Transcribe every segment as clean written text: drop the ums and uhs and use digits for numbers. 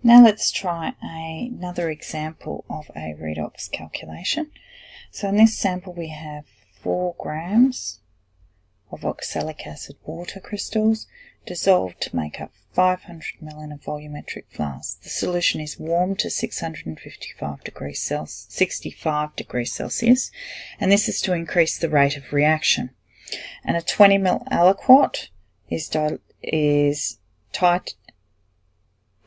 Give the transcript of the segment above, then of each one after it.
Now let's try another example of a redox calculation. So in this sample we have 4 grams of oxalic acid water crystals dissolved to make up 500 ml in a volumetric flask. The solution is warmed to 65 degrees Celsius, and this is to increase the rate of reaction. And a 20 ml aliquot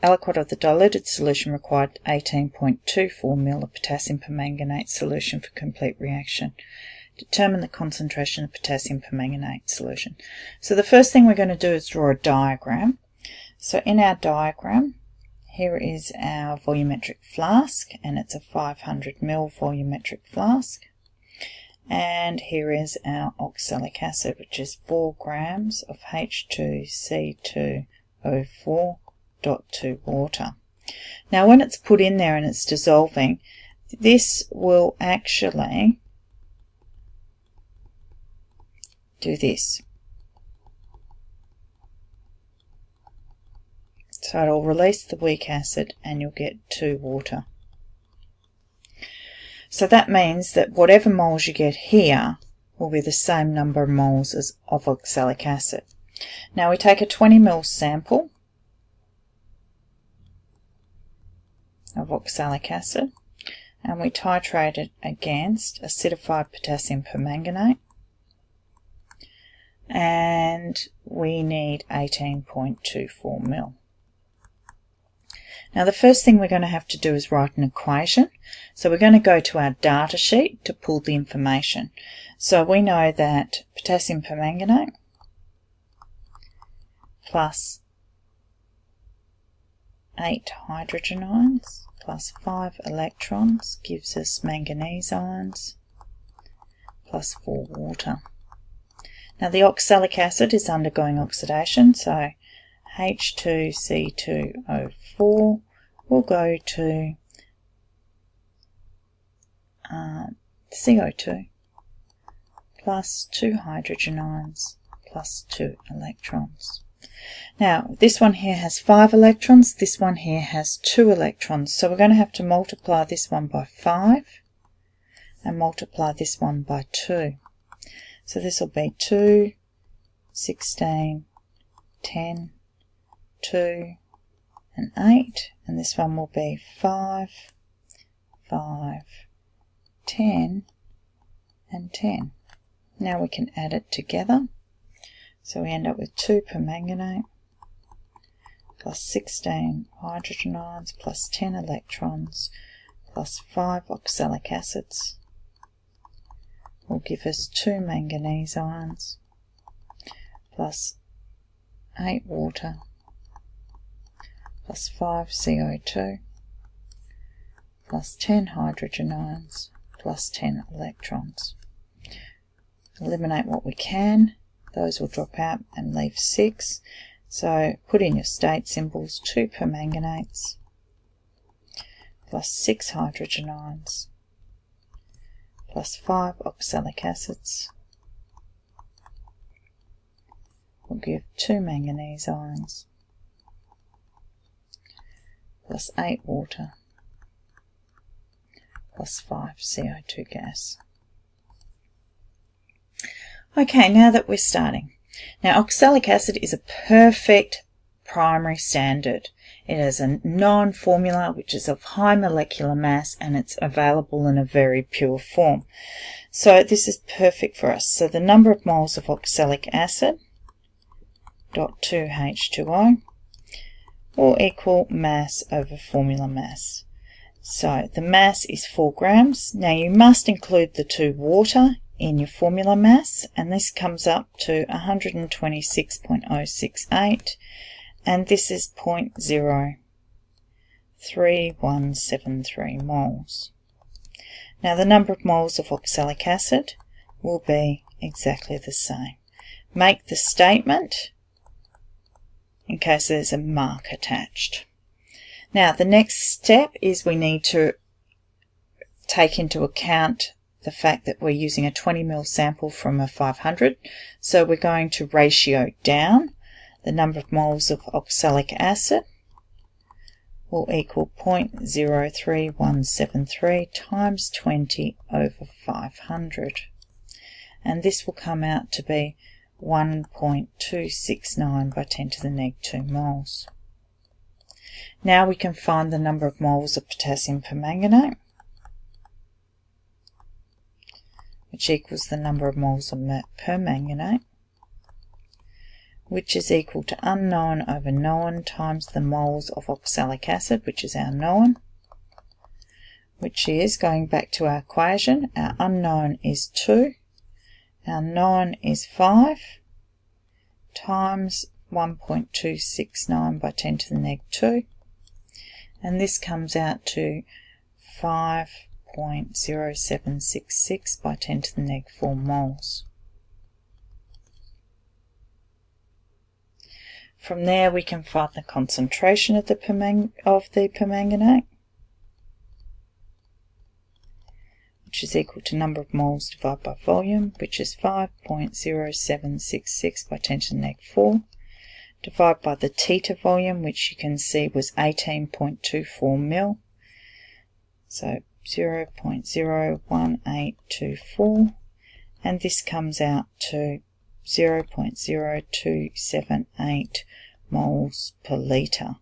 aliquot of the diluted solution required 18.24 ml of potassium permanganate solution for complete reaction. Determine the concentration of potassium permanganate solution. So the first thing we're going to do is draw a diagram. So in our diagram, here is our volumetric flask, and it's a 500 ml volumetric flask. And here is our oxalic acid, which is 4 grams of H2C2O4.2 water. Now when it's put in there and it's dissolving, this will actually do this. So it'll release the weak acid and you'll get 2 water. So that means that whatever moles you get here will be the same number of moles as of oxalic acid. Now we take a 20 ml sample of oxalic acid and we titrate it against acidified potassium permanganate, and we need 18.24 ml. Now the first thing we're going to have to do is write an equation. So we're going to go to our data sheet to pull the information. So we know that potassium permanganate plus 8 hydrogen ions plus 5 electrons gives us manganese ions plus 4 water. Now the oxalic acid is undergoing oxidation, so H2C2O4 will go to CO2 plus 2 hydrogen ions plus 2 electrons. Now this one here has 5 electrons, this one here has 2 electrons, so we're going to have to multiply this one by 5 and multiply this one by 2. So this will be 2, 16, 10, 2 and 8, and this one will be 5, 5, 10 and 10. Now we can add it together. So we end up with 2 permanganate plus 16 hydrogen ions plus 10 electrons plus 5 oxalic acids will give us 2 manganese ions plus 8 water plus 5 CO2 plus 10 hydrogen ions plus 10 electrons. Eliminate what we can. Those will drop out and leave 6. So put in your state symbols: 2 permanganates plus 6 hydrogen ions plus 5 oxalic acids will give 2 manganese ions plus 8 water plus 5 CO2 gas. Okay, now that we're starting. Now oxalic acid is a perfect primary standard. It has a known formula which is of high molecular mass and it's available in a very pure form. So this is perfect for us. So the number of moles of oxalic acid dot 2H2O will equal mass over formula mass. So the mass is 4 grams. Now you must include the 2 water in your formula mass, and this comes up to 126.068, and this is 0.03173 moles. Now the number of moles of oxalic acid will be exactly the same. Make the statement in case there's a mark attached. Now the next step is we need to take into account the fact that we're using a 20 ml sample from a 500, so we're going to ratio down. The number of moles of oxalic acid will equal 0.03173 times 20 over 500. And this will come out to be 1.269 by 10 to the negative 2 moles. Now we can find the number of moles of potassium permanganate, which equals the number of moles of permanganate, which is equal to unknown over known times the moles of oxalic acid, which is our known, which is, going back to our equation, our unknown is 2, our known is 5, times 1.269 by 10 to the negative 2, and this comes out to 5.0766 by 10 to the negative 4 moles. From there we can find the concentration of the permanganate, which is equal to number of moles divided by volume, which is 5.0766 by 10 to the negative 4, divided by the theta volume, which you can see was 18.24 mil, so 0.01824, and this comes out to 0.0278 moles per litre.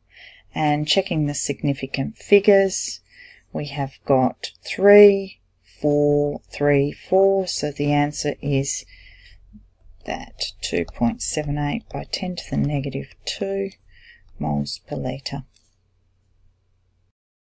And checking the significant figures, we have got 3, 4, 3, 4, so the answer is that 2.78 by 10 to the negative 2 moles per litre.